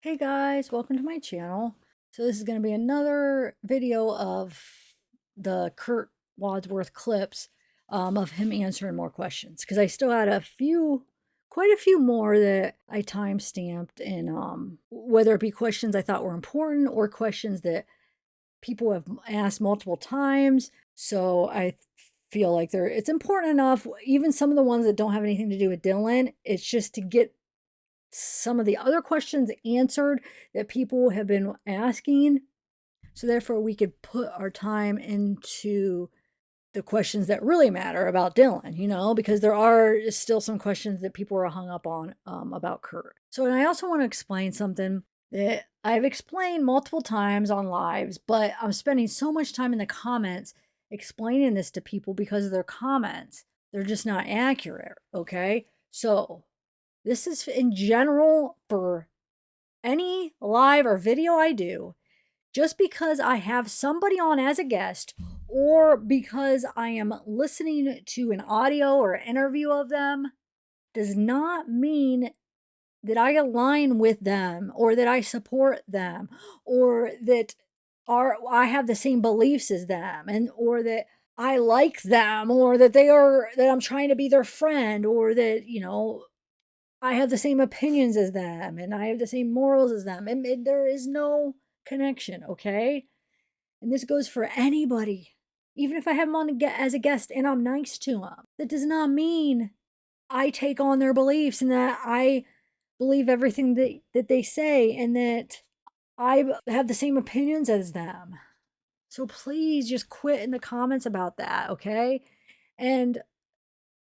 Hey guys, welcome to my channel. So this is going to be another video of the Kurt Wadsworth clips of him answering more questions, because I still had quite a few more that I time stamped, and whether it be questions I thought were important or questions that people have asked multiple times. So I feel like it's important enough, even some of the ones that don't have anything to do with Dylan. It's just to get some of the other questions answered that people have been asking. So therefore we could put our time into the questions that really matter about Dylan, because there are still some questions that people are hung up on about Kurt. So, and I also want to explain something that I've explained multiple times on lives, but I'm spending so much time in the comments explaining this to people because of their comments. They're just not accurate, okay? So this is in general for any live or video I do. Just because I have somebody on as a guest, or because I am listening to an audio or interview of them, does not mean that I align with them or that I support them or that I have the same beliefs as them, and or that I like them, or that I'm trying to be their friend, or that I have the same opinions as them and I have the same morals as them. And there is no connection, okay? And this goes for anybody. Even if I have them on as a guest and I'm nice to them, that does not mean I take on their beliefs and that I believe everything that they say and that I have the same opinions as them. So please just quit in the comments about that, okay? And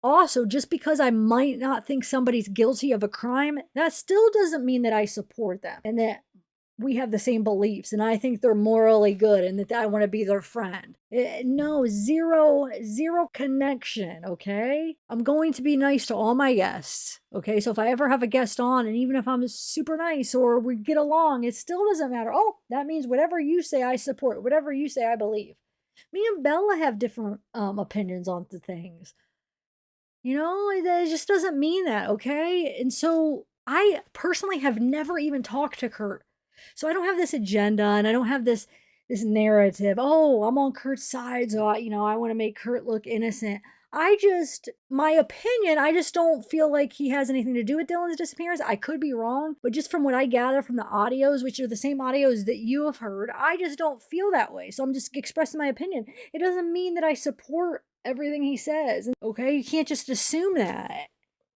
also, just because I might not think somebody's guilty of a crime, that still doesn't mean that I support them and that we have the same beliefs and I think they're morally good and that I want to be their friend. No, zero connection, okay? I'm going to be nice to all my guests, okay? So if I ever have a guest on, and even if I'm super nice or we get along, it still doesn't matter. Oh, that means whatever you say, I support. Whatever you say, I believe. Me and Bella have different opinions on the things. It just doesn't mean that, okay? And so I personally have never even talked to Kurt. So I don't have this agenda and I don't have this narrative. Oh, I'm on Kurt's side, so I want to make Kurt look innocent. My opinion, I just don't feel like he has anything to do with Dylan's disappearance. I could be wrong, but just from what I gather from the audios, which are the same audios that you have heard, I just don't feel that way. So I'm just expressing my opinion. It doesn't mean that I support everything he says. Okay, you can't just assume that.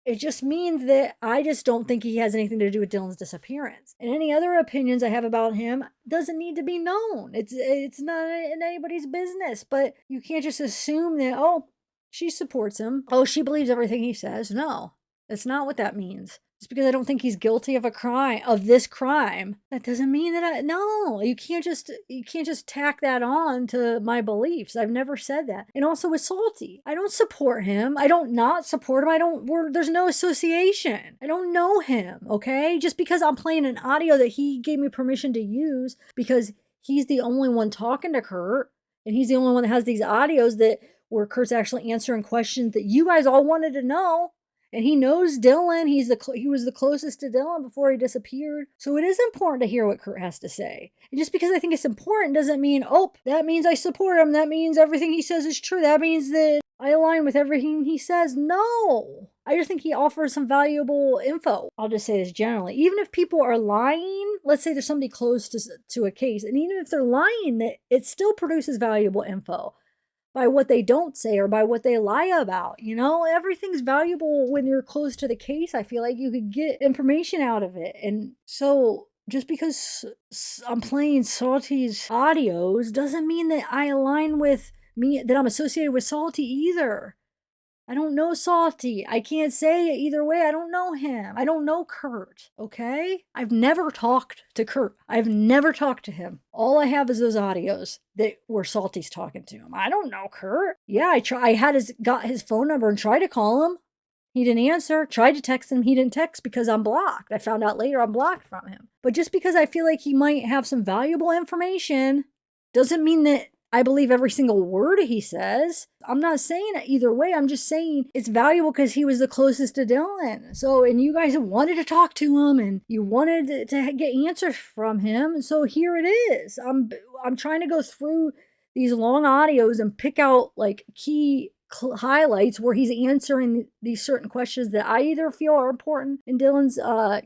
It just means that I just don't think he has anything to do with Dylan's disappearance. And any other opinions I have about him doesn't need to be known. It's not in anybody's business. But you can't just assume that, oh, she supports him. Oh, she believes everything he says. No, that's not what that means. Just because I don't think he's guilty of this crime, that doesn't mean that no, you can't just tack that on to my beliefs. I've never said that. And also with Salty, I don't support him. I don't not support him. There's no association. I don't know him, okay? Just because I'm playing an audio that he gave me permission to use because he's the only one talking to Kurt, and he's the only one that has these audios where Kurt's actually answering questions that you guys all wanted to know. And he knows Dylan. He was the closest to Dylan before he disappeared. So it is important to hear what Kurt has to say. And just because I think it's important doesn't mean, oh, that means I support him. That means everything he says is true. That means that I align with everything he says. No. I just think he offers some valuable info. I'll just say this generally. Even if people are lying, let's say there's somebody close to a case, and even if they're lying, it still produces valuable info by what they don't say or by what they lie about. Everything's valuable when you're close to the case. I feel like you could get information out of it. And so just because I'm playing Salty's audios doesn't mean that I align with that I'm associated with Salty either. I don't know Salty. I can't say it either way. I don't know him. I don't know Kurt, okay? I've never talked to Kurt. I've never talked to him. All I have is those audios that were Salty's talking to him. I don't know Kurt. Yeah, I got his phone number and tried to call him. He didn't answer. Tried to text him. He didn't text because I'm blocked. I found out later I'm blocked from him. But just because I feel like he might have some valuable information doesn't mean that I believe every single word he says. I'm not saying it either way. I'm just saying it's valuable because he was the closest to Dylan. So, and you guys wanted to talk to him and you wanted to get answers from him. So here it is. I'm trying to go through these long audios and pick out like key highlights where he's answering these certain questions that I either feel are important in Dylan's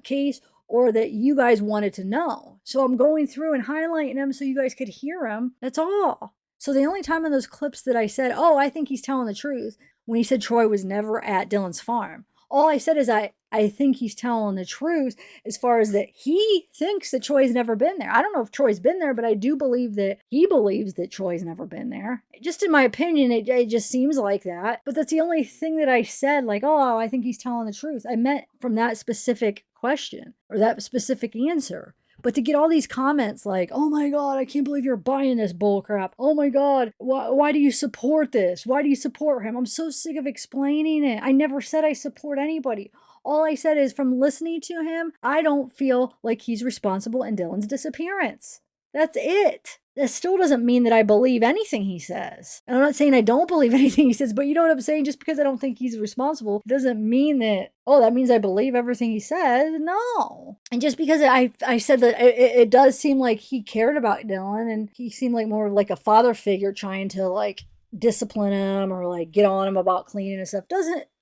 case or that you guys wanted to know. So I'm going through and highlighting them so you guys could hear them. That's all. So the only time in those clips that I said, oh, I think he's telling the truth, when he said Troy was never at Dylan's farm. All I said is I think he's telling the truth as far as that he thinks that Troy's never been there. I don't know if Troy's been there, but I do believe that he believes that Troy's never been there. Just in my opinion, it just seems like that. But that's the only thing that I said, like, oh, I think he's telling the truth. I meant from that specific question or that specific answer. But to get all these comments like, oh my God, I can't believe you're buying this bullcrap. Oh my God, why do you support this? Why do you support him? I'm so sick of explaining it. I never said I support anybody. All I said is from listening to him, I don't feel like he's responsible in Dylan's disappearance. That's it. That still doesn't mean that I believe anything he says. And I'm not saying I don't believe anything he says, but you know what I'm saying? Just because I don't think he's responsible doesn't mean that, oh, that means I believe everything he says. No. And just because I said that it does seem like he cared about Dylan and he seemed like more like a father figure trying to like discipline him or like get on him about cleaning and stuff,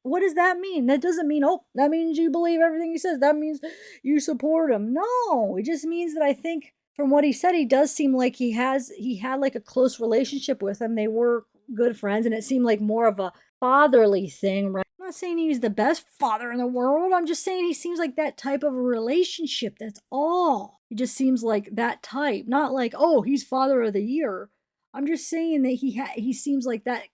what does that mean? That doesn't mean, oh, that means you believe everything he says. That means you support him. No, it just means that I think from what he said, he does seem like he had like a close relationship with him. They were good friends, and it seemed like more of a fatherly thing, right? I'm not saying he's the best father in the world. I'm just saying he seems like that type of a relationship. That's all. He just seems like that type. Not like, oh, he's father of the year. I'm just saying that he seems like that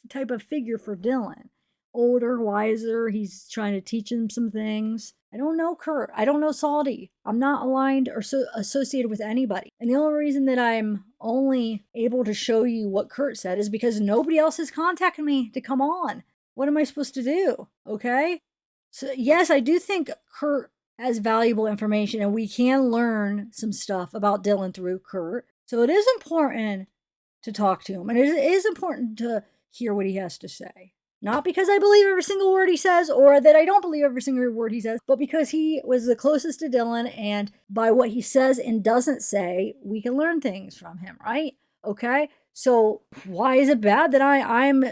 type of figure for Dylan. Older, wiser. He's trying to teach him some things. I don't know Kurt. I don't know Salty. I'm not aligned or associated with anybody. And the only reason that I'm only able to show you what Kurt said is because nobody else has contacted me to come on. What am I supposed to do? Okay? So yes, I do think Kurt has valuable information and we can learn some stuff about Dylan through Kurt. So it is important to talk to him and it is important to hear what he has to say. Not because I believe every single word he says or that I don't believe every single word he says, but because he was the closest to Dylan and by what he says and doesn't say, we can learn things from him, right? Okay? So why is it bad that I'm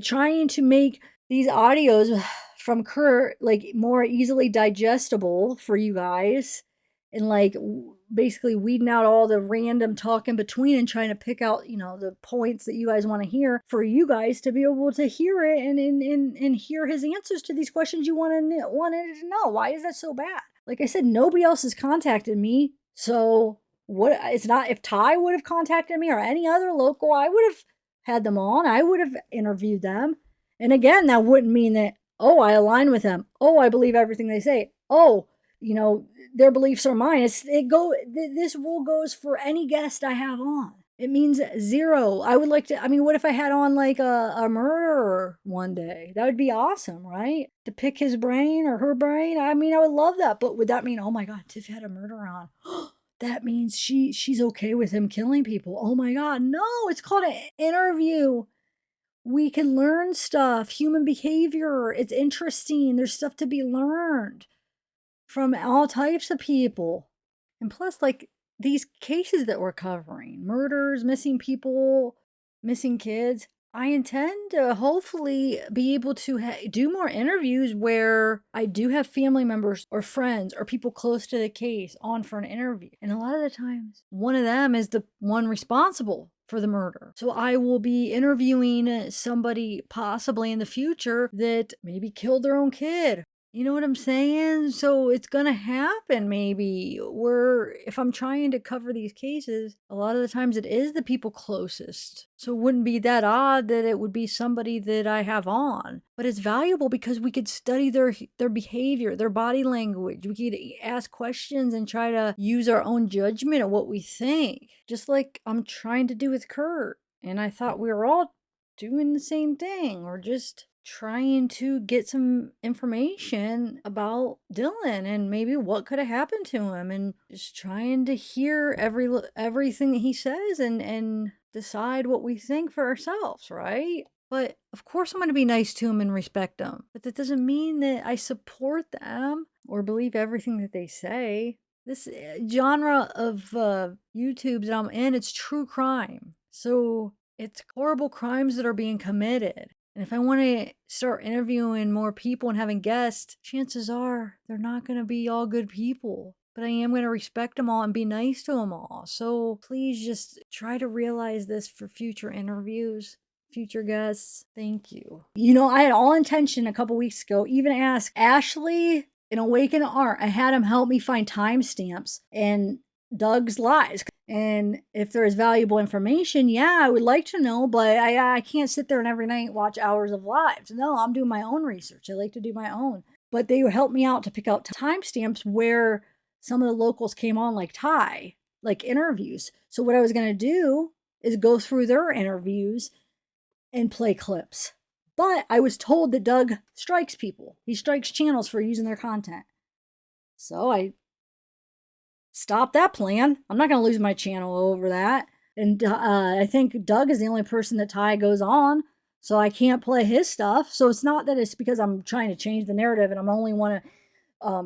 trying to make these audios from Kurt like more easily digestible for you guys and like basically weeding out all the random talk in between and trying to pick out, you know, the points that you guys want to hear for you guys to be able to hear it and hear his answers to these questions you wanted to know. Why is that so bad? Like I said, nobody else has contacted me. So what? It's not, if Ty would have contacted me or any other local, I would have had them on. I would have interviewed them. And again, that wouldn't mean that, oh, I align with them. Oh, I believe everything they say. Oh, you know, their beliefs are mine. This rule goes for any guest I have on. It means zero. I would like to, I mean, what if I had on like a murderer one day? That would be awesome, right? To pick his brain or her brain. I mean, I would love that. But would that mean, oh my God, Tiff had a murderer on? That means she's okay with him killing people. Oh my God, no, it's called an interview. We can learn stuff, human behavior. It's interesting. There's stuff to be learned from all types of people. And plus, like, these cases that we're covering, murders, missing people, missing kids, I intend to hopefully be able to do more interviews where I do have family members or friends or people close to the case on for an interview. And a lot of the times, one of them is the one responsible for the murder. So I will be interviewing somebody possibly in the future that maybe killed their own kid. You know what I'm saying? So it's going to happen maybe where if I'm trying to cover these cases, a lot of the times it is the people closest. So it wouldn't be that odd that it would be somebody that I have on. But it's valuable because we could study their behavior, their body language. We could ask questions and try to use our own judgment of what we think. Just like I'm trying to do with Kurt. And I thought we were all doing the same thing or just trying to get some information about Dylan and maybe what could have happened to him, and just trying to hear everything that he says and decide what we think for ourselves, right? But of course I'm going to be nice to him and respect them. But that doesn't mean that I support them or believe everything that they say. This genre of YouTube that I'm in, it's true crime. So it's horrible crimes that are being committed. And if I want to start interviewing more people and having guests, chances are they're not going to be all good people. But I am going to respect them all and be nice to them all. So please just try to realize this for future interviews, future guests. Thank you. You know, I had all intention a couple weeks ago, even ask Ashley in Awaken Art. I had him help me find timestamps and Doug's lives. And if there is valuable information, yeah, I would like to know, but I can't sit there and every night watch hours of lives. No, I'm doing my own research. I like to do my own. But they would help me out to pick out timestamps where some of the locals came on, like Ty, like interviews. So what I was going to do is go through their interviews and play clips. But I was told that Doug strikes people. He strikes channels for using their content. So I stopped that plan. I'm not going to lose my channel over that. And I think Doug is the only person that Ty goes on. So I can't play his stuff. So it's not that it's because I'm trying to change the narrative and I'm only want to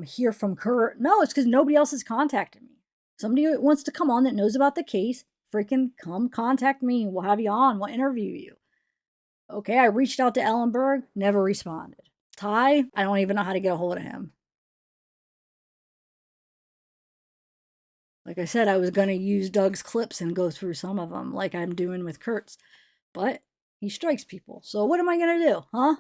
hear from Kurt. No, it's because nobody else has contacted me. Somebody who wants to come on that knows about the case, freaking come contact me. We'll have you on. We'll interview you. Okay, I reached out to Ellenberg, never responded. Ty, I don't even know how to get a hold of him. Like I said, I was going to use Doug's clips and go through some of them like I'm doing with Kurt's, but he strikes people. So what am I going to do, huh?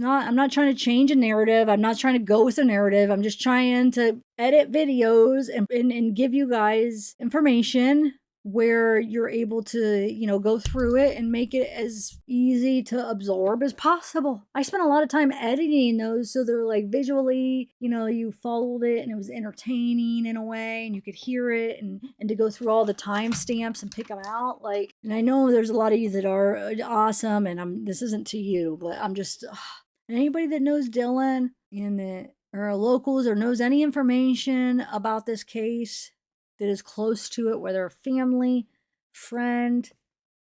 I'm not trying to change a narrative. I'm not trying to go with a narrative. I'm just trying to edit videos and give you guys information where you're able to, go through it and make it as easy to absorb as possible. I spent a lot of time editing those so they're like visually, you followed it and it was entertaining in a way and you could hear it and to go through all the timestamps and pick them out. And I know there's a lot of you that are awesome and this isn't to you, but I'm just, and anybody that knows Dylan and that are locals or knows any information about this case that is close to it, whether a family, friend,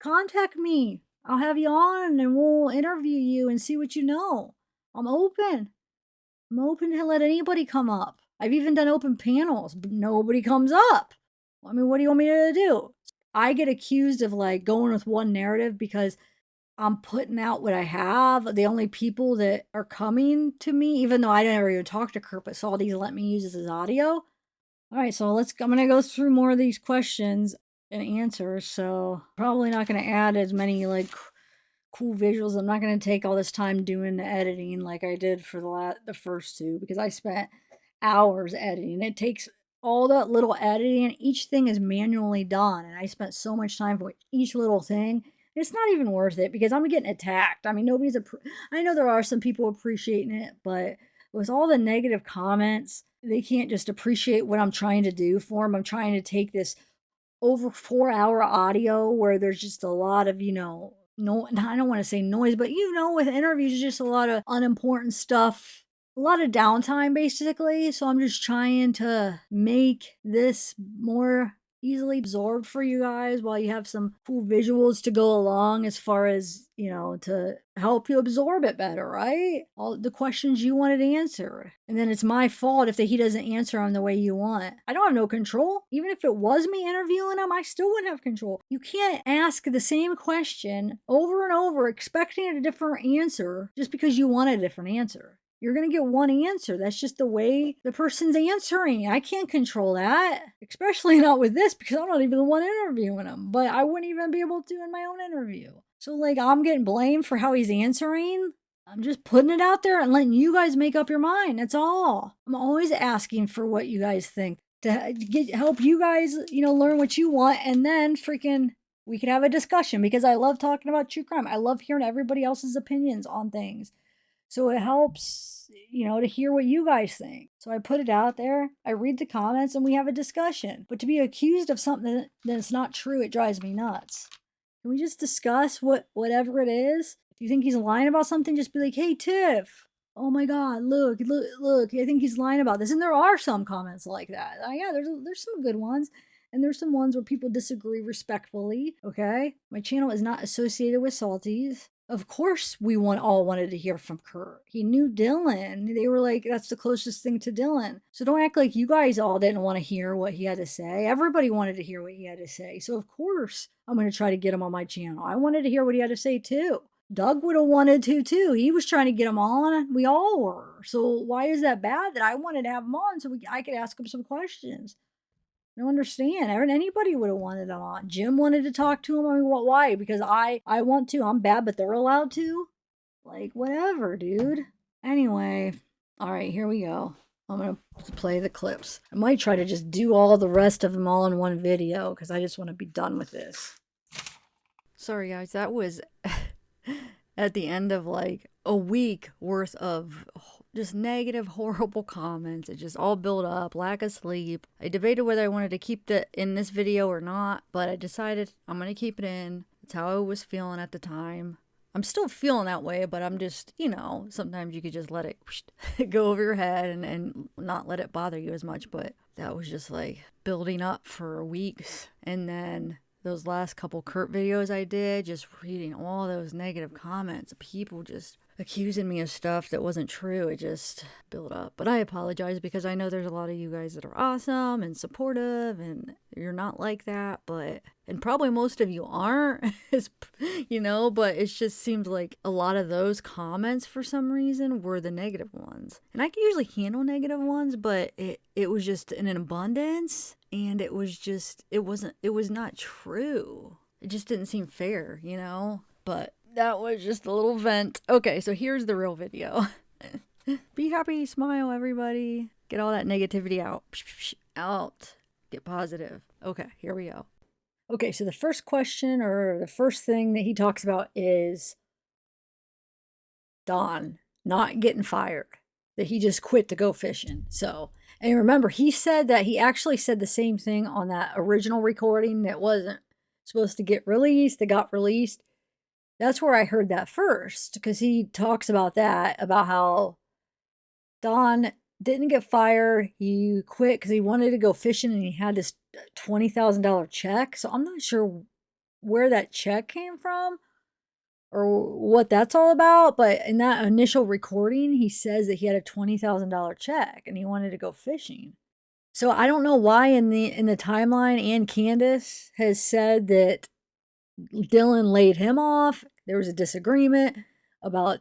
contact me. I'll have you on and we'll interview you and see what you know. I'm open. I'm open to let anybody come up. I've even done open panels, but nobody comes up. I mean, what do you want me to do? I get accused of going with one narrative because I'm putting out what I have. The only people that are coming to me, even though I never even talked to Kurt, but saw these let me use this as audio. All right, so I'm going to go through more of these questions and answers. So probably not going to add as many cool visuals. I'm not going to take all this time doing the editing like I did for the first two because I spent hours editing. It takes all that little editing. Each thing is manually done, and I spent so much time for each little thing. It's not even worth it because I'm getting attacked. I mean, I know there are some people appreciating it, but with all the negative comments, they can't just appreciate what I'm trying to do for them. I'm trying to take this over 4-hour audio where there's just a lot of, no, I don't want to say noise, but with interviews, just a lot of unimportant stuff, a lot of downtime basically. So I'm just trying to make this more easily absorbed for you guys while you have some cool visuals to go along as far as, to help you absorb it better, right? All the questions you wanted to answer. And then it's my fault if he doesn't answer them the way you want. I don't have no control. Even if it was me interviewing him, I still wouldn't have control. You can't ask the same question over and over expecting a different answer just because you want a different answer. You're going to get one answer. That's just the way the person's answering. I can't control that, especially not with this because I'm not even the one interviewing him, but I wouldn't even be able to in my own interview. So I'm getting blamed for how he's answering. I'm just putting it out there and letting you guys make up your mind. That's all. I'm always asking for what you guys think to help you guys, learn what you want. And then we could have a discussion because I love talking about true crime. I love hearing everybody else's opinions on things. So it helps, to hear what you guys think. So I put it out there, I read the comments, and we have a discussion. But to be accused of something that's not true, it drives me nuts. Can we just discuss whatever it is? Do you think he's lying about something? Just be like, hey, Tiff. Oh my God, look. I think he's lying about this. And there are some comments like that. Yeah, there's some good ones. And there's some ones where people disagree respectfully, okay? My channel is not associated with Salties. Of course, we all wanted to hear from Kurt. He knew Dylan. They were like, that's the closest thing to Dylan. So don't act like you guys all didn't want to hear what he had to say. Everybody wanted to hear what he had to say. So of course, I'm going to try to get him on my channel. I wanted to hear what he had to say too. Doug would have wanted to too. He was trying to get him on. We all were. So why is that bad that I wanted to have him on so I could ask him some questions? I don't understand. Anybody would have wanted him on. Jim wanted to talk to him. I mean, why? Because I want to. I'm bad, but they're allowed to? Like, whatever, dude. Anyway, all right, here we go. I'm going to play the clips. I might try to just do all the rest of them all in one video because I just want to be done with this. Sorry, guys. That was at the end of like a week worth of just negative, horrible comments. It just all built up, lack of sleep. I debated whether I wanted to keep it in this video or not, but I decided I'm going to keep it in. It's how I was feeling at the time. I'm still feeling that way, but I'm just, sometimes you could just let it go over your head and not let it bother you as much. But that was just like building up for weeks. And then those last couple Kurt videos I did, just reading all those negative comments, people just accusing me of stuff that wasn't true. It just built up. But I apologize because I know there's a lot of you guys that are awesome and supportive and you're not like that, and probably most of you aren't, but it just seems like a lot of those comments for some reason were the negative ones. And I can usually handle negative ones, but it was just in an abundance and it was not true. It just didn't seem fair, but that was just a little vent. Okay, so here's the real video. Be happy, smile, everybody. Get all that negativity out. Out. Get positive. Okay, here we go. Okay, so the first question or the first thing that he talks about is Don not getting fired. That he just quit to go fishing. So, and remember, he said that he actually said the same thing on that original recording that wasn't supposed to get released, that got released. That's where I heard that first, because he talks about that, about how Don didn't get fired. He quit because he wanted to go fishing and he had this $20,000 check. So I'm not sure where that check came from or what that's all about. But in that initial recording, he says that he had a $20,000 check and he wanted to go fishing. So I don't know why in the timeline and Candace has said that Dylan laid him off. There was a disagreement about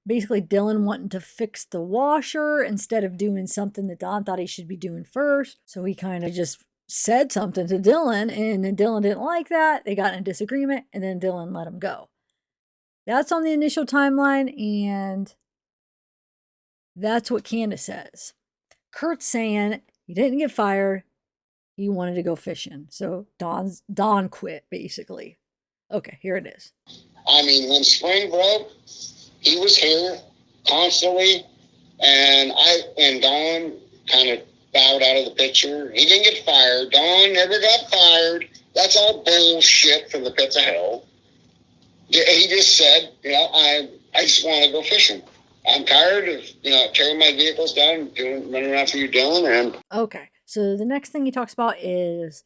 basically Dylan wanting to fix the washer instead of doing something that Don thought he should be doing first. So he kind of just said something to Dylan, and then Dylan didn't like that. They got in a disagreement, and then Dylan let him go. That's on the initial timeline, and that's what Candace says. Kurt's saying he didn't get fired. He wanted to go fishing. So Don quit, basically. Okay, here it is. I mean, when spring broke, he was here constantly, and Don kind of bowed out of the picture. He didn't get fired. Don never got fired. That's all bullshit from the pits of hell. He just said, I just want to go fishing. I'm tired of, tearing my vehicles down, running around for you, Dylan. And okay, so the next thing he talks about is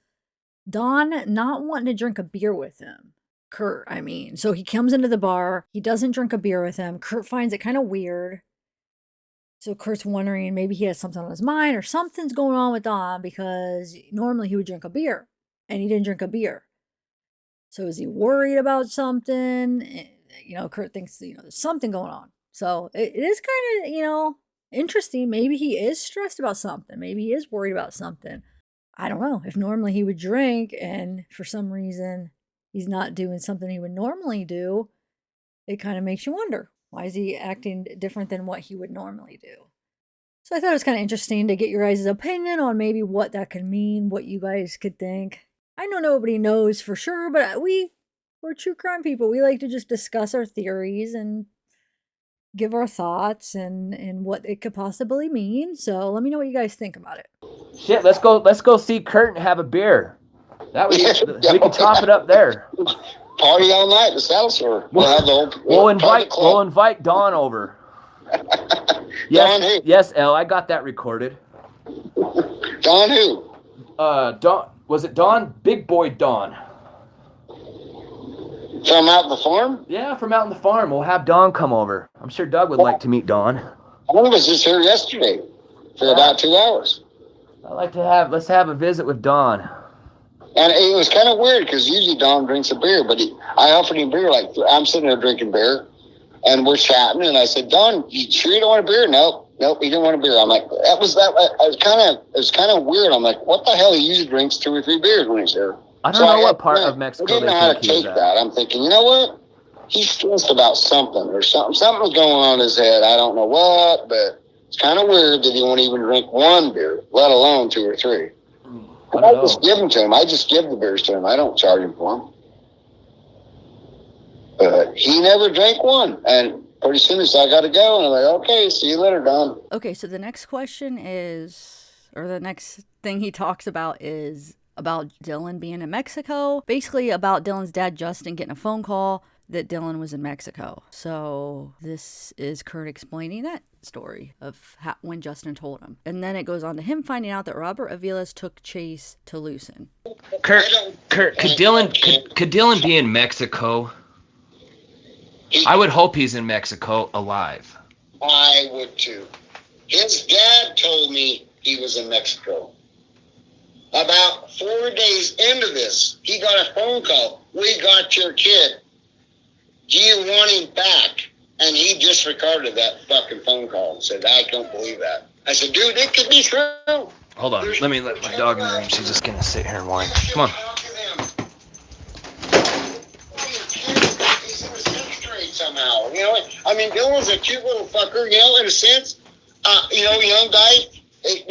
Don not wanting to drink a beer with him. Kurt, I mean. So he comes into the bar. He doesn't drink a beer with him. Kurt finds it kind of weird. So Kurt's wondering maybe he has something on his mind or something's going on with Don because normally he would drink a beer and he didn't drink a beer. So is he worried about something? Kurt thinks, there's something going on. So it is kind of, interesting. Maybe he is stressed about something. Maybe he is worried about something. I don't know. If normally he would drink and for some reason he's not doing something he would normally do, it kind of makes you wonder, why is he acting different than what he would normally do? So I thought it was kind of interesting to get your guys' opinion on maybe what that could mean, what you guys could think. I know nobody knows for sure, but we're true crime people. We like to just discuss our theories and give our thoughts and what it could possibly mean. So let me know what you guys think about it. Shit, let's go see Kurt and have a beer. That we can chop it up there. Party all night at the saddle store. We'll have the whole. We'll invite Don over. Don who? Yes, L. I got that recorded. Don who? Don. Was it Don? Big Boy Don. From out the farm? Yeah, from out in the farm. We'll have Don come over. I'm sure Doug would like to meet Don. I was just here yesterday for about 2 hours. Let's have a visit with Don. And it was kind of weird because usually Don drinks a beer, but I offered him beer. Like, I'm sitting there drinking beer, and we're chatting, and I said, Don, you sure you don't want a beer? Nope, he didn't want a beer. I'm like, it was kind of weird. I'm like, what the hell? He usually drinks 2 or 3 beers when he's there. I don't know what part of Mexico I didn't know how to take that. I'm thinking, you know what? He's stressed about something or something. Something's going on in his head. I don't know what, but it's kind of weird that he won't even drink 1 beer, let alone 2 or 3. I just give them to him. I just give the beers to him. I don't charge him for them. But he never drank one. And pretty soon I got to go. And I'm like, okay, see you later, Don. Okay, so the next question is, or the next thing he talks about is about Dylan being in Mexico. Basically about Dylan's dad, Justin, getting a phone call that Dylan was in Mexico. So this is Kurt explaining that story of when Justin told him. And then it goes on to him finding out that Robert Aviles took Chase to Lucin. Kurt, could Dylan be in Mexico? I would hope he's in Mexico alive. I would too. His dad told me he was in Mexico. About 4 days into this, he got a phone call. We got your kid. Do you want him back? And he disregarded that fucking phone call and said, I don't believe that. I said, dude, it could be true. Hold on. Let me let my dog in the room. She's just going to sit here and whine. Come on. Somehow, you know, I mean, Dylan's a cute little fucker, you know, in a sense. You know, young guy,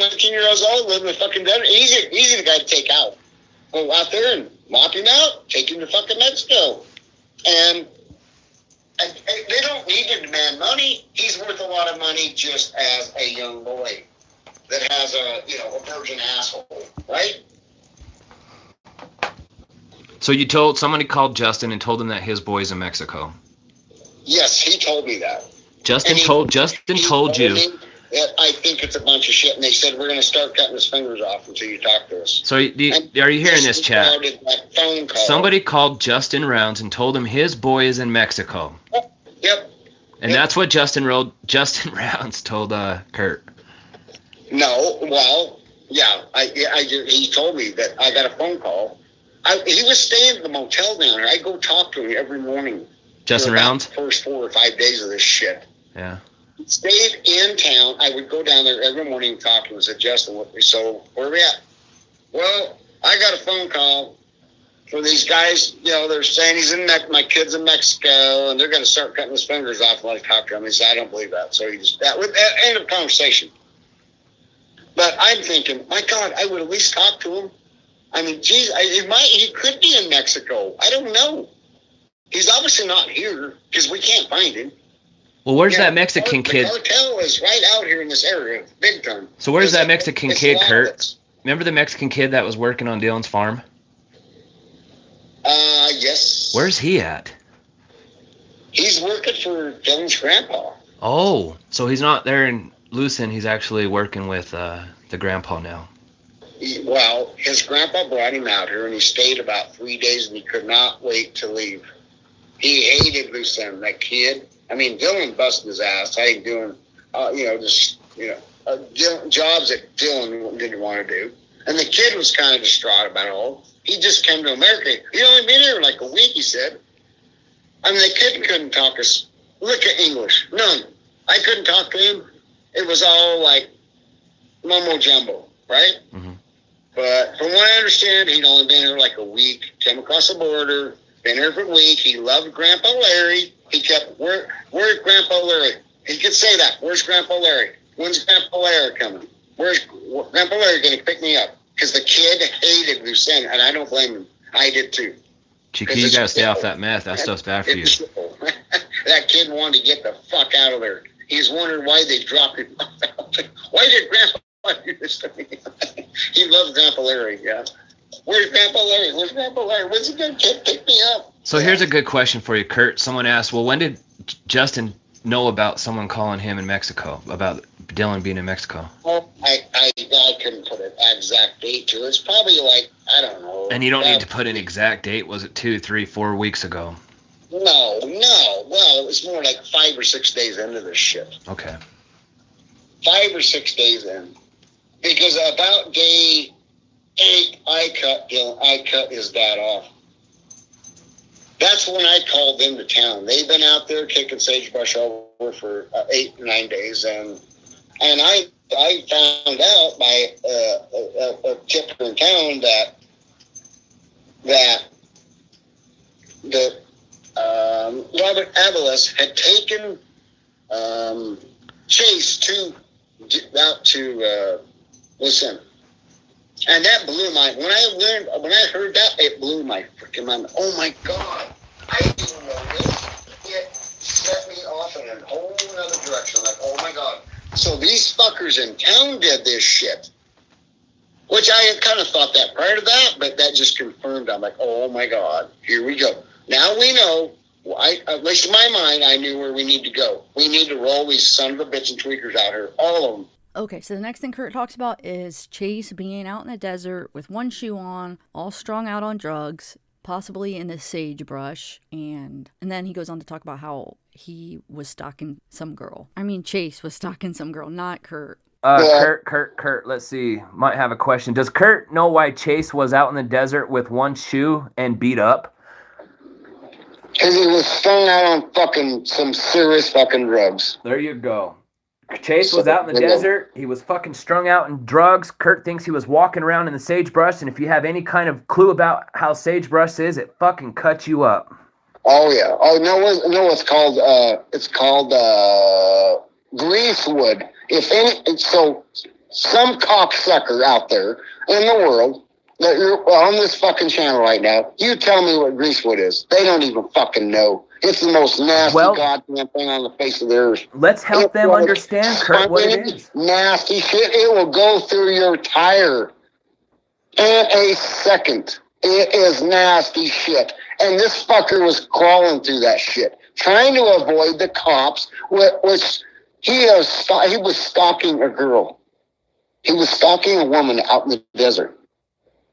19 years old, living in fucking Denver. Easy the guy to take out. Go out there and mop him out, take him to fucking Mexico. And they don't need to demand money. He's worth a lot of money just as a young boy that has a virgin asshole, right? So somebody called Justin and told him that his boy's in Mexico. Yes, he told me that. Justin told you. I think it's a bunch of shit, and they said we're going to start cutting his fingers off until you talk to us. So are you hearing this, chat? Phone call. Somebody called Justin Rounds and told him his boy is in Mexico. Yep. And that's what Justin Rounds told Kurt. No, well, yeah, he told me that I got a phone call. He was staying at the motel down there. I go talk to him every morning. Justin Rounds? The first 4 or 5 days of this shit. Yeah. Stayed in town. I would go down there every morning and talk to him and said, Justin, so where are we at? Well, I got a phone call from these guys. You know, they're saying he's in my kid's in Mexico, and they're going to start cutting his fingers off when I talk to him. He said, I don't believe that. So that end of conversation. But I'm thinking, my God, I would at least talk to him. I mean, geez, he could be in Mexico. I don't know. He's obviously not here because we can't find him. Well, where's that Mexican kid? The cartel is right out here in this area, big time. So where's that Mexican kid, Kurt? Remember the Mexican kid that was working on Dylan's farm? Yes. Where's he at? He's working for Dylan's grandpa. Oh, so he's not there in Lucin. He's actually working with the grandpa now. Well, his grandpa brought him out here, and he stayed about 3 days, and he could not wait to leave. He hated Lucin, that kid. I mean, Dylan busted his ass. I ain't doing, jobs that Dylan didn't want to do. And the kid was kind of distraught about it all. He just came to America. He'd only been here like a week, he said. I mean, the kid couldn't talk us. Look at English. None. I couldn't talk to him. It was all like mumbo jumbo, right? Mm-hmm. But from what I understand, he'd only been here like a week. Came across the border. Been here for a week. He loved Grandpa Larry. He kept, where's Grandpa Larry? He could say that. Where's Grandpa Larry? When's Grandpa Larry coming? Where's Grandpa Larry going to pick me up? Because the kid hated Lucin, and I don't blame him. I did too. Chicky, you got to stay off that meth. That stuff's bad for you. That kid wanted to get the fuck out of there. He's wondering why they dropped him. Why did Grandpa do this to me? He loves Grandpa Larry, yeah. Where's Grandpa Larry? Where's Grandpa Larry? When's he going to pick me up? So here's a good question for you, Kurt. Someone asked, well, when did Justin know about someone calling him in Mexico, about Dylan being in Mexico? Well, I couldn't put an exact date to it. It's probably like, I don't know. And you don't need to put an exact date. Was it 2, 3, 4 weeks ago? No. Well, it was more like 5 or 6 days into this shit. Okay. 5 or 6 days in. Because about day 8, I cut his dad off. That's when I called them to town. They've been out there kicking sagebrush over for 8 or 9 days, and I found out by a tipper in town that the Robert Avalos had taken Chase out to listen. And that blew my, when I heard that, it blew my freaking mind. Oh my God. I didn't know this. It set me off in a whole other direction. Like, oh my God. So these fuckers in town did this shit. Which I had kind of thought that prior to that, but that just confirmed. I'm like, oh my God, here we go. Now we know, at least in my mind, I knew where we need to go. We need to roll these son of a bitch and tweakers out here. All of them. Okay, so the next thing Kurt talks about is Chase being out in the desert with one shoe on, all strung out on drugs, possibly in the sagebrush, and then he goes on to talk about how he was stalking some girl. I mean, Chase was stalking some girl, not Kurt. Kurt, let's see. Might have a question. Does Kurt know why Chase was out in the desert with one shoe and beat up? Because he was strung out on fucking some serious fucking drugs. There you go. Chase was out in the desert. He was fucking strung out in drugs. Kurt thinks he was walking around in the sagebrush, and if you have any kind of clue about how sagebrush is, it fucking cuts you up. Oh, yeah. Oh, no, it's called, greasewood. So some cocksucker out there in the world that you're on this fucking channel right now, you tell me what greasewood is. They don't even fucking know. It's the most nasty goddamn thing on the face of the earth. Let's help them understand, Kurt, what it is. Nasty shit. It will go through your tire in a second. It is nasty shit. And this fucker was crawling through that shit, trying to avoid the cops, which he was stalking a girl. He was stalking a woman out in the desert.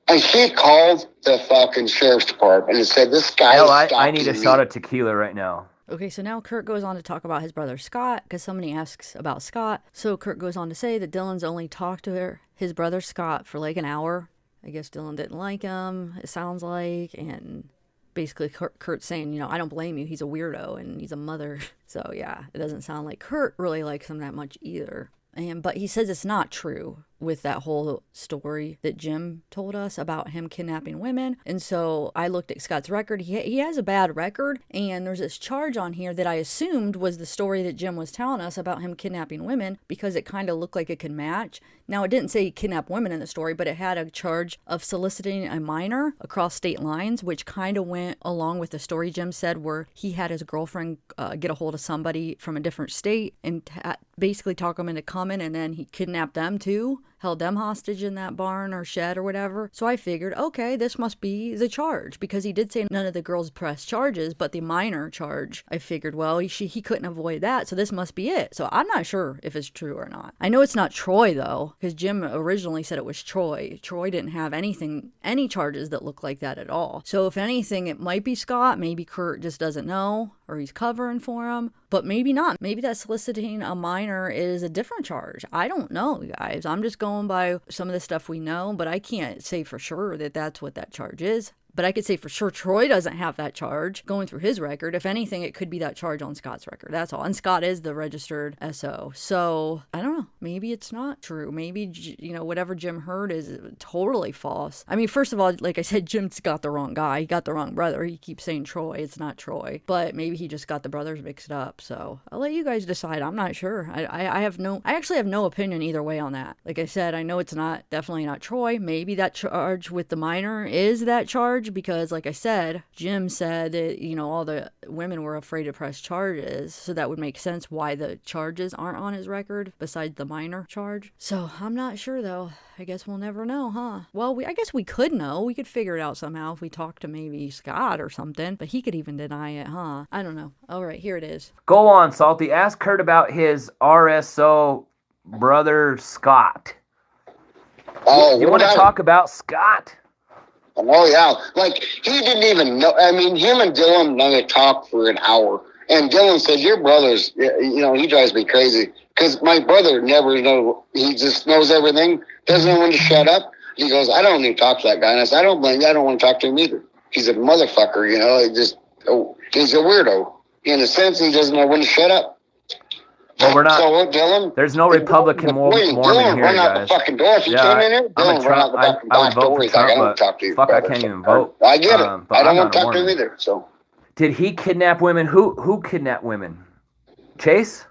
And she called the fucking sheriff's department and said, this guy is stalking I need a shot of tequila right now. Okay, so now Kurt goes on to talk about his brother Scott, because somebody asks about Scott. So Kurt goes on to say that Dylan's only talked to his brother Scott for like an hour. I guess Dylan didn't like him, it sounds like, and basically Kurt's saying, I don't blame you, he's a weirdo, and he's a mother. So yeah, it doesn't sound like Kurt really likes him that much either. But he says it's not true with that whole story that Jim told us about him kidnapping women. And so I looked at Scott's record. He has a bad record, and there's this charge on here that I assumed was the story that Jim was telling us about him kidnapping women, because it kind of looked like it could match. Now, it didn't say he kidnapped women in the story, but it had a charge of soliciting a minor across state lines, which kind of went along with the story Jim said, where he had his girlfriend get a hold of somebody from a different state and basically talk them into coming, and then he kidnapped them too, held them hostage in that barn or shed or whatever. So I figured, okay, this must be the charge, because he did say none of the girls pressed charges, but the minor charge, I figured, well, he couldn't avoid that, so this must be it. So I'm not sure if it's true or not. I know it's not Troy, though, because Jim originally said it was Troy. Troy didn't have any charges that look like that at all. So if anything, it might be Scott. Maybe Kurt just doesn't know, or he's covering for him, but maybe not. Maybe that soliciting a minor is a different charge. I don't know, guys. I'm just going by some of the stuff we know, but I can't say for sure that that's what that charge is. But I could say for sure Troy doesn't have that charge going through his record. If anything, it could be that charge on Scott's record. That's all. And Scott is the registered SO. So I don't know. Maybe it's not true. Maybe, whatever Jim heard is totally false. I mean, first of all, like I said, Jim's got the wrong guy. He got the wrong brother. He keeps saying Troy. It's not Troy. But maybe he just got the brothers mixed up. So I'll let you guys decide. I'm not sure. I actually have no opinion either way on that. Like I said, I know it's definitely not Troy. Maybe that charge with the minor is that charge charge because, like I said, Jim said that, you know, all the women were afraid to press charges. So that would make sense why the charges aren't on his record besides the minor charge. So I'm not sure, though. I guess we'll never know, huh? Well, I guess we could know. We could figure it out somehow if we talk to maybe Scott or something. But he could even deny it, huh? I don't know. All right, here it is. Go on, Salty. Ask Kurt about his RSO brother, Scott. Oh, you want to talk about Scott? Oh, yeah. Like, he didn't even know. I mean, him and Dylan never talked for an hour. And Dylan said, your brother's, you know, he drives me crazy. Because my brother never knows. He just knows everything. Doesn't know when to shut up. He goes, I don't need to talk to that guy. And I said, I don't blame you. I don't want to talk to him either. He's a motherfucker, you know. He's a weirdo. In a sense, he doesn't know when to shut up. Well, we're not. So, Dylan, there's no Republican Mormon here, Dylan run out guys. the fucking door. If he came in here, Dylan run out the fucking back door. He's like, I don't want to talk to you. Fuck, I can't even vote. I get it. I don't want to talk to him either. So, did he kidnap women? Who kidnapped women? Chase?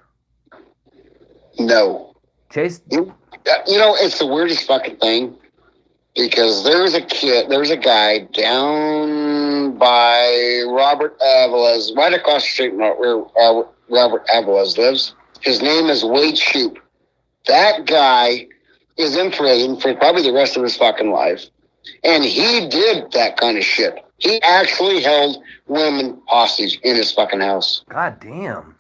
No. Chase? You know, it's the weirdest fucking thing because there's a guy down by Robert Avalos, right across the street from where Robert Avalos lives. His name is Wade Shupe. That guy is in prison for probably the rest of his fucking life. And he did that kind of shit. He actually held women hostage in his fucking house. God damn.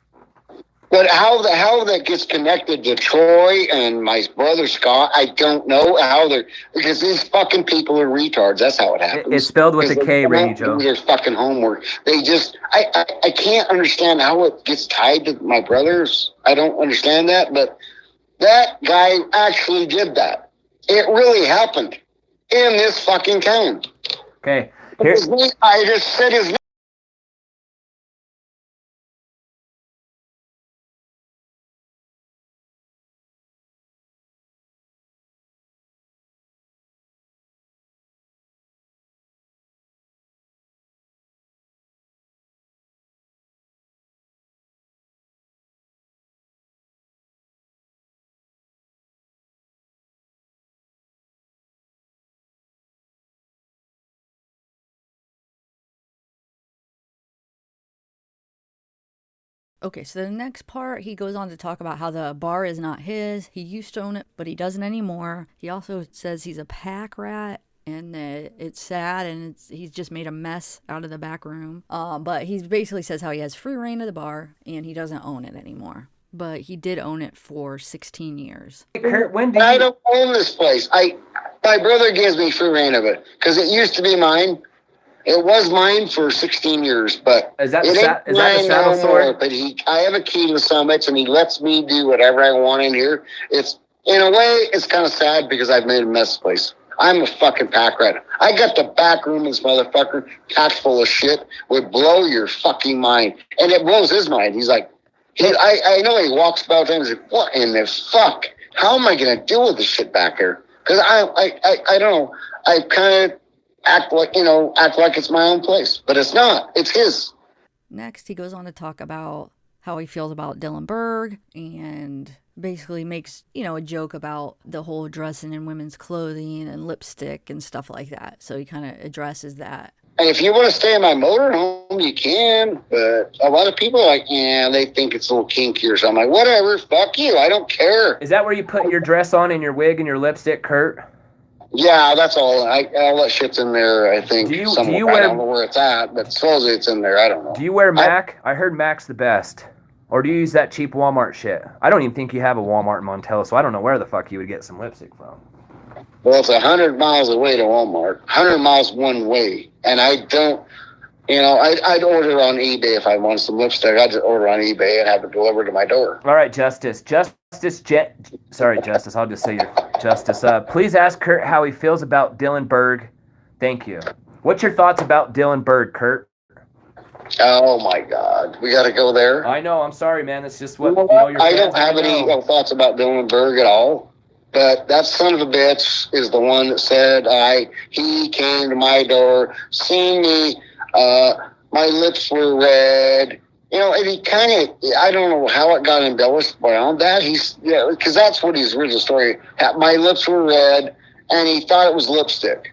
But how that gets connected to Troy and my brother Scott, I don't know how because these fucking people are retards. That's how it happens. It's spelled with a K, Rainy Joe. Their fucking homework. They just, I can't understand how it gets tied to my brothers. I don't understand that, but that guy actually did that. It really happened in this fucking town. Okay. I just said his name. Okay, so the next part, he goes on to talk about how the bar is not his. He used to own it, but he doesn't anymore. He also says he's a packrat and that it's sad and he's just made a mess out of the back room. But he basically says how he has free reign of the bar and he doesn't own it anymore. But he did own it for 16 years. Kurt, I don't own this place. My brother gives me free reign of it because it used to be mine. It was mine for 16 years, but is that it the saddle sword? But I have a key to the summits, and he lets me do whatever I want in here. It's in a way, it's kind of sad because I've made a mess of the place. I'm a fucking pack rat. I got the back room of this motherfucker packed full of shit. Would blow your fucking mind, and it blows his mind. He's like, I know he walks about and he's like, what in the fuck? How am I going to deal with this shit back here? Because I don't know. I kind of act like it's my own place, but it's not. It's his. Next, he goes on to talk about how he feels about Dylan Berg and basically makes, a joke about the whole dressing in women's clothing and lipstick and stuff like that. So he kind of addresses that. And if you want to stay in my motorhome, you can. But a lot of people are like, yeah, they think it's a little kinky or something. I'm like, whatever, fuck you. I don't care. Is that where you put your dress on and your wig and your lipstick, Kurt? Yeah, that's all. All that shit's in there, I think. I don't know where it's at, but supposedly it's in there. I don't know. Do you wear Mac? I heard Mac's the best. Or do you use that cheap Walmart shit? I don't even think you have a Walmart in Montello, so I don't know where the fuck you would get some lipstick from. Well, it's 100 miles away to Walmart. 100 miles one way. And I don't, I'd order on eBay if I wanted some lipstick. I'd just order on eBay and have it delivered to my door. All right, Justice. Sorry, Justice. I'll just say your Justice. Please ask Kurt how he feels about Dylan Berg. Thank you. What's your thoughts about Dylan Berg, Kurt? Oh, my God. We got to go there? I know. I'm sorry, man. That's just what, I don't have any thoughts about Dylan Berg at all. But that son of a bitch is the one that said he came to my door, seen me, my lips were red. And he kind of, I don't know how it got embellished around that. Because that's what his original story had. My lips were red, and he thought it was lipstick.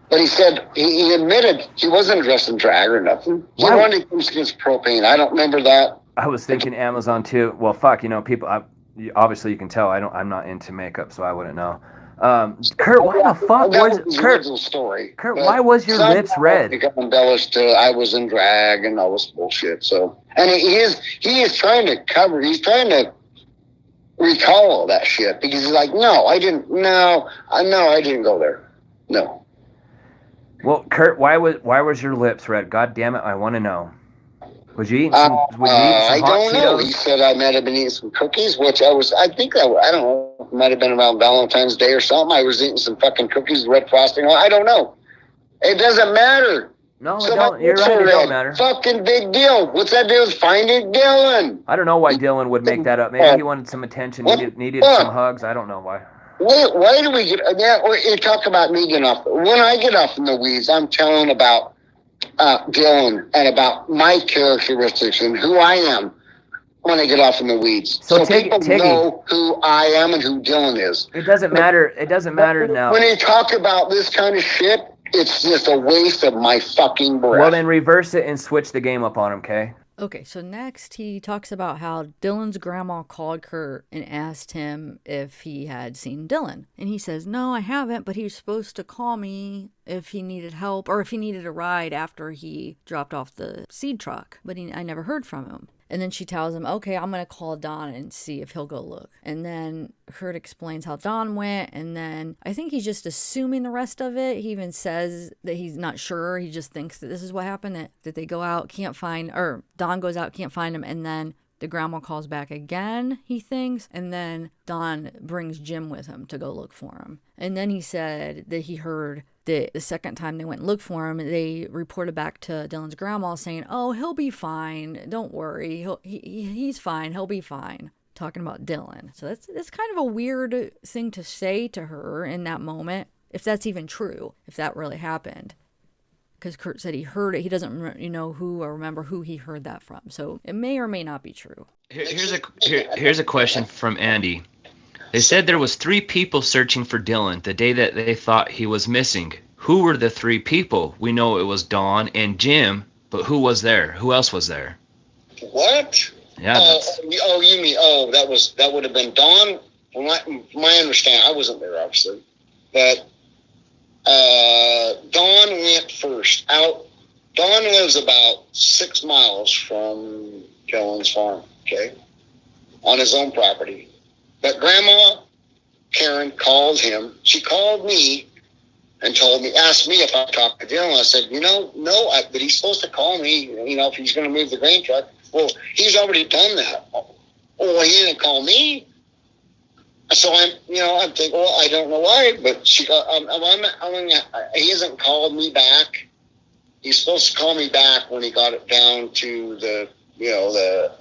But he said he admitted he wasn't dressed in drag or nothing. He wanted to use propane. I don't remember that. I was thinking Amazon too. Well, fuck, people. Obviously, you can tell I'm not into makeup, so I wouldn't know. Kurt, why the fuck was Kurt? Story. Kurt, why was your lips red? It got embellished. I was in drag and all this bullshit. So, and he is trying to cover. He's trying to recall all that shit because he's like, no, I didn't. No, I didn't go there. No. Well, Kurt, why was your lips red? God damn it, I want to know. Was you eating some? I don't know. He said I might have been eating some cookies, which I don't know. It might have been around Valentine's Day or something. I was eating some fucking cookies with red frosting. I don't know. It doesn't matter. No, it don't. You're right. It don't matter. Fucking big deal. What's that do with finding Dylan? I don't know why Dylan would make that up. Maybe he wanted some attention. Needed some hugs. I don't know why. Why do we get? Yeah, you talk about me getting off. When I get off in the weeds, I'm telling about Dylan and about my characteristics and who I am when I get off in the weeds. So people know who I am and who Dylan is. It doesn't matter. It doesn't matter now. When you talk about this kind of shit, it's just a waste of my fucking breath. Well, then reverse it and switch the game up on him, okay? Okay, so next he talks about how Dylan's grandma called Kurt and asked him if he had seen Dylan. And he says, no, I haven't, but he was supposed to call me if he needed help or if he needed a ride after he dropped off the seed truck. But I never heard from him. And then she tells him, okay, I'm going to call Don and see if he'll go look. And then Kurt explains how Don went. And then I think he's just assuming the rest of it. He even says that he's not sure. He just thinks that this is what happened, that they go out, can't find, or Don goes out, can't find him. And then the grandma calls back again, he thinks. And then Don brings Jim with him to go look for him. And then he said that he heard the second time they went and looked for him, they reported back to Dylan's grandma saying, oh, he'll be fine. Don't worry. He's fine. He'll be fine. Talking about Dylan. So that's kind of a weird thing to say to her in that moment, if that's even true, if that really happened. Because Kurt said he heard it. He doesn't remember who he heard that from. So it may or may not be true. Here's a question from Andy. They said there was 3 people searching for Dylan the day that they thought he was missing. Who were the 3 people? We know it was Dawn and Jim, but who was there? Who else was there? What? Yeah. You mean that would have been Dawn? From my understanding, I wasn't there obviously, but Dawn went first out. Dawn lives about 6 miles from Dylan's farm. Okay, on his own property. But Grandma Karen called him. She called me and asked me if I talked to Dylan. I said, no, but he's supposed to call me, if he's going to move the grain truck. Well, he's already done that. Well, he didn't call me. So I'm thinking, well, I don't know why, but he hasn't called me back. He's supposed to call me back when he got it down to the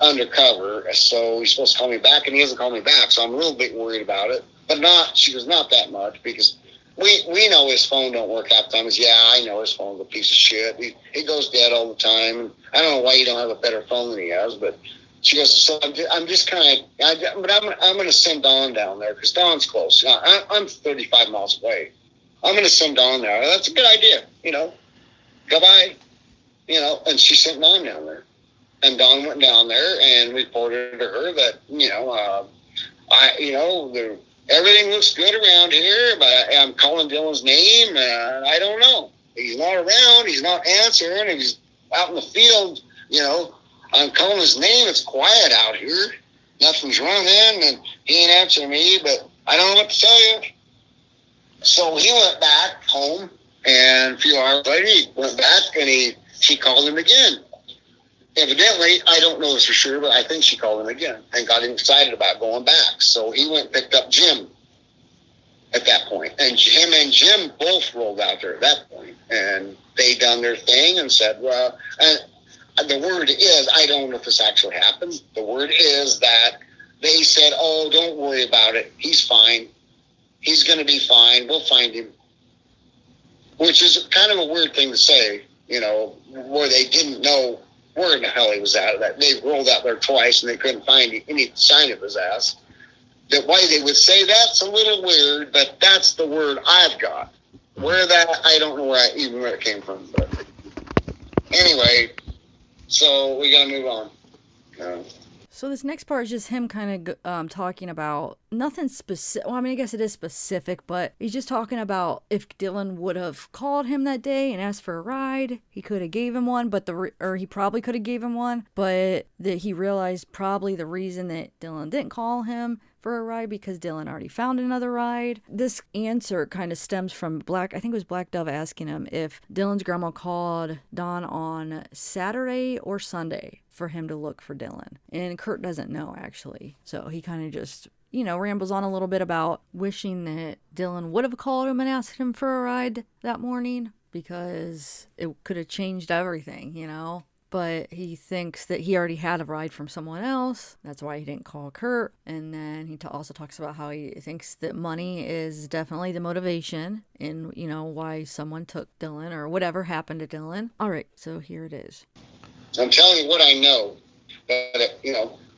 undercover. So he's supposed to call me back, and he hasn't called me back. So I'm a little bit worried about it, but not that much, because we know his phone don't work half the time. I know his phone's a piece of shit. He goes dead all the time. And I don't know why you don't have a better phone than he has, but she goes, so I'm just kind of, but I'm going to send Dawn down there because Dawn's close. I'm 35 miles away. I'm going to send Dawn there. That's a good idea. Goodbye. And she sent Dawn down there. And Dawn went down there and reported to her that, everything looks good around here, but I'm calling Dylan's name, and I don't know. He's not around. He's not answering. He's out in the field, I'm calling his name. It's quiet out here. Nothing's running, and he ain't answering me, but I don't know what to tell you. So he went back home, and a few hours later, he went back, and she called him again. Evidently, I don't know this for sure, but I think she called him again and got him excited about going back. So he went and picked up Jim at that point. And him and Jim both rolled out there at that point. And they done their thing and said, well, and the word is, I don't know if this actually happened. The word is that they said, oh, don't worry about it. He's fine. He's going to be fine. We'll find him. Which is kind of a weird thing to say, where they didn't know where in the hell he was at. That they rolled out there twice and they couldn't find any sign of his ass. That why they would say that's a little weird, but that's the word I've got. where that, I don't know where it came from. But anyway, so we got to move on. So this next part is just him kind of talking about nothing specific. Well, I mean, I guess it is specific, but he's just talking about if Dylan would have called him that day and asked for a ride, he could have gave him one, or he probably could have gave him one, but that he realized probably the reason that Dylan didn't call him for a ride because Dylan already found another ride. This answer kind of stems from I think it was Black Dove asking him if Dylan's grandma called Don on Saturday or Sunday for him to look for Dylan. And Kurt doesn't know, actually. So he kind of just, rambles on a little bit about wishing that Dylan would have called him and asked him for a ride that morning because it could have changed everything, But he thinks that he already had a ride from someone else. That's why he didn't call Kurt. And then he also talks about how he thinks that money is definitely the motivation in, why someone took Dylan or whatever happened to Dylan. All right, so here it is. I'm telling you what I know. But,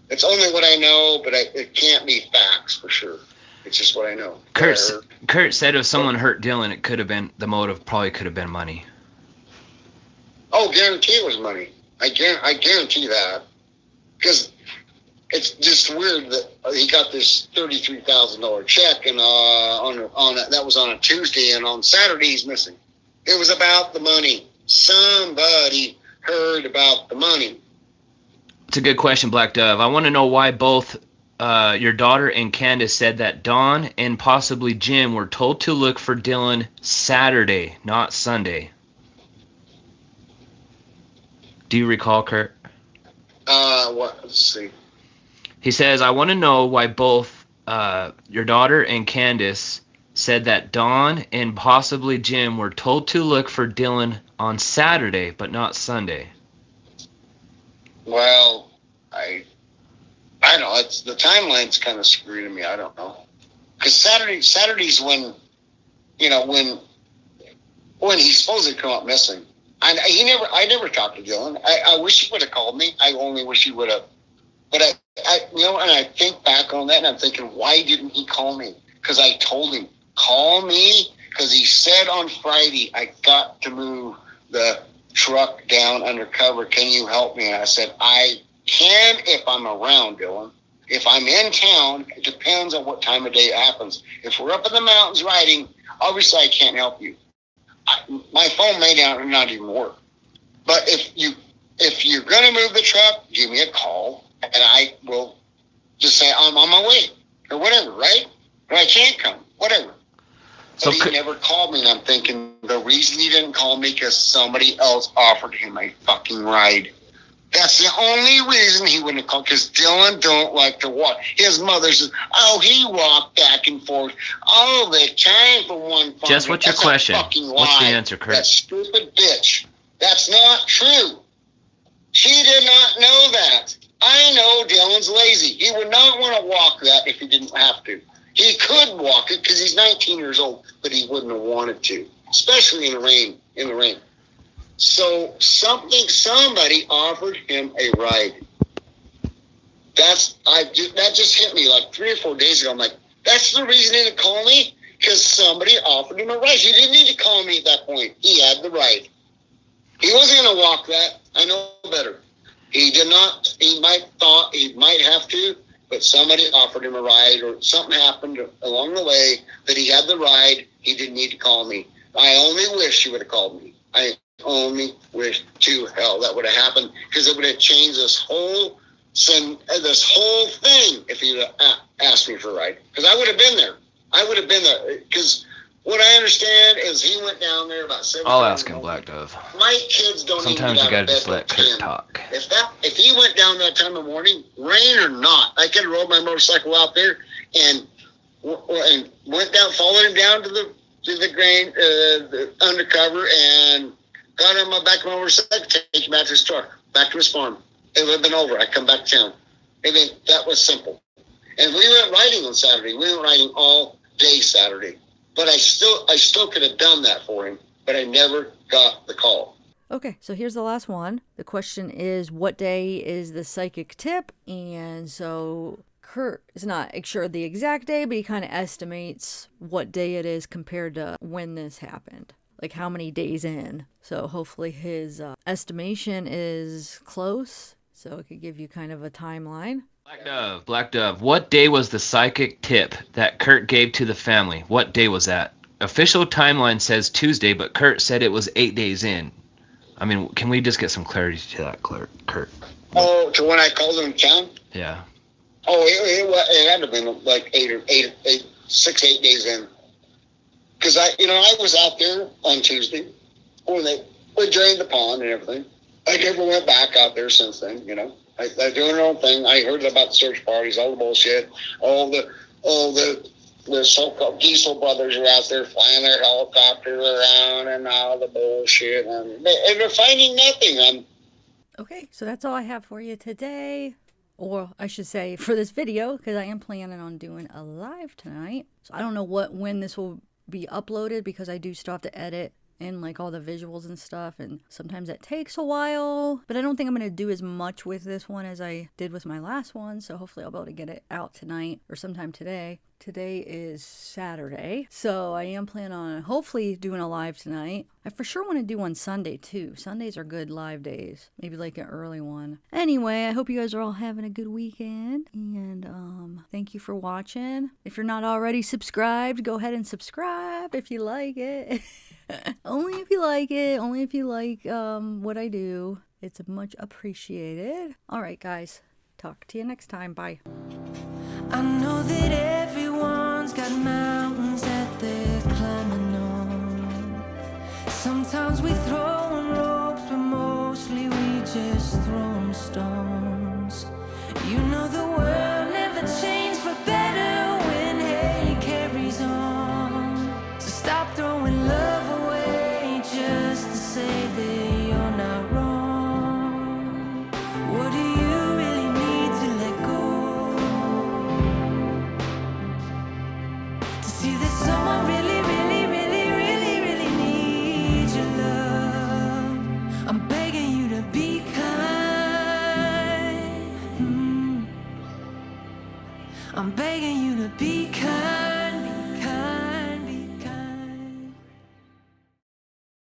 it's only what I know, but it can't be facts for sure. It's just what I know. Kurt said if someone hurt Dylan, it could have been, the motive probably could have been money. Oh, guarantee it was money. I guarantee that. Because it's just weird that he got this $33,000 check, and that was on a Tuesday, and on Saturday he's missing. It was about the money. Somebody heard about the money. It's a good question, Black Dove. I want to know why both your daughter and Candace said that Dawn and possibly Jim were told to look for Dylan Saturday, not Sunday. Do you recall, Kurt? Let's see. He says, I want to know why both your daughter and Candace said that Dawn and possibly Jim were told to look for Dylan on Saturday, but not Sunday. Well, I don't know. The timeline's kind of screwed me. I don't know. Because Saturday's when, when he's supposed to come up missing. I never talked to Dylan. I wish he would have called me. I only wish he would have. But and I think back on that, and I'm thinking, why didn't he call me? Because I told him, call me, because he said on Friday, I got to move the truck down undercover. Can you help me? And I said, I can if I'm around, Dylan. If I'm in town, it depends on what time of day it happens. If we're up in the mountains riding, obviously I can't help you. My phone may not even work. But if you're going to move the truck, give me a call, and I will just say I'm on my way or whatever, right? Or I can't come, whatever. But he never called me, and I'm thinking the reason he didn't call me because somebody else offered him a fucking ride. That's the only reason he wouldn't have called, because Dylan don't like to walk. His mother says, he walked back and forth all the time from one farm. Just what's your question? What's the answer, Kurt? That stupid bitch. That's not true. She did not know that. I know Dylan's lazy. He would not want to walk that if he didn't have to. He could walk it because he's 19 years old, but he wouldn't have wanted to, especially in the rain. So somebody offered him a ride. That just hit me like 3 or 4 days ago. I'm like, that's the reason he didn't call me? Because somebody offered him a ride. He didn't need to call me at that point. He had the ride. He wasn't going to walk that. I know better. He did not. He might have to, but somebody offered him a ride, or something happened along the way that he had the ride. He didn't need to call me. I only wish he would have called me. I only wish to hell that would have happened, because it would have changed this whole thing if he would have asked me for a ride. Because I would have been there. Because what I understand is he went down there about 7. I'll ask him, Black Dove. My kids don't Sometimes even you gotta just let Kurt talk. If he went down that time of morning, rain or not, I could have rode my motorcycle out there and went down, followed him down to the grain, the undercover, and got on my back of my motorcycle, take him back to his truck, back to his farm. It would have been over. I come back to town. That was simple. And we went riding on Saturday. We went riding all day Saturday. But I still could have done that for him, but I never got the call. Okay, so here's the last one. The question is, what day is the psychic tip? And so Kurt is not sure the exact day, but he kind of estimates what day it is compared to when this happened. Like how many days in. So hopefully his estimation is close. So it could give you kind of a timeline. Black Dove, what day was the psychic tip that Kurt gave to the family? What day was that? Official timeline says Tuesday, but Kurt said it was 8 days in. I mean, can we just get some clarity to that, Kurt? Oh, to when I called him town? Yeah. Oh, it had to have been like 6, 8 days in. Because I was out there on Tuesday when they drained the pond and everything. I never went back out there since then. They're doing their own thing. I heard about the search parties, all the bullshit, all the so-called Diesel brothers are out there flying their helicopter around and all the bullshit, and they're finding nothing. Okay, so that's all I have for you today. Or I should say for this video, because I am planning on doing a live tonight. So I don't know when this will be uploaded, because I do still have to edit and like all the visuals and stuff, and sometimes that takes a while, but I don't think I'm going to do as much with this one as I did with my last one, so hopefully I'll be able to get it out tonight or sometime today. Today is Saturday, so I am planning on hopefully doing a live tonight. I for sure want to do one Sunday too. Sundays are good live days, maybe like an early one. Anyway, I hope you guys are all having a good weekend, and thank you for watching. If you're not already subscribed, go ahead and subscribe if you like it. Only if you like it, only if you like what I do. It's much appreciated. All right, guys, talk to you next time. Bye. I know that everyone's got mountains that they're climbing on. Sometimes we throw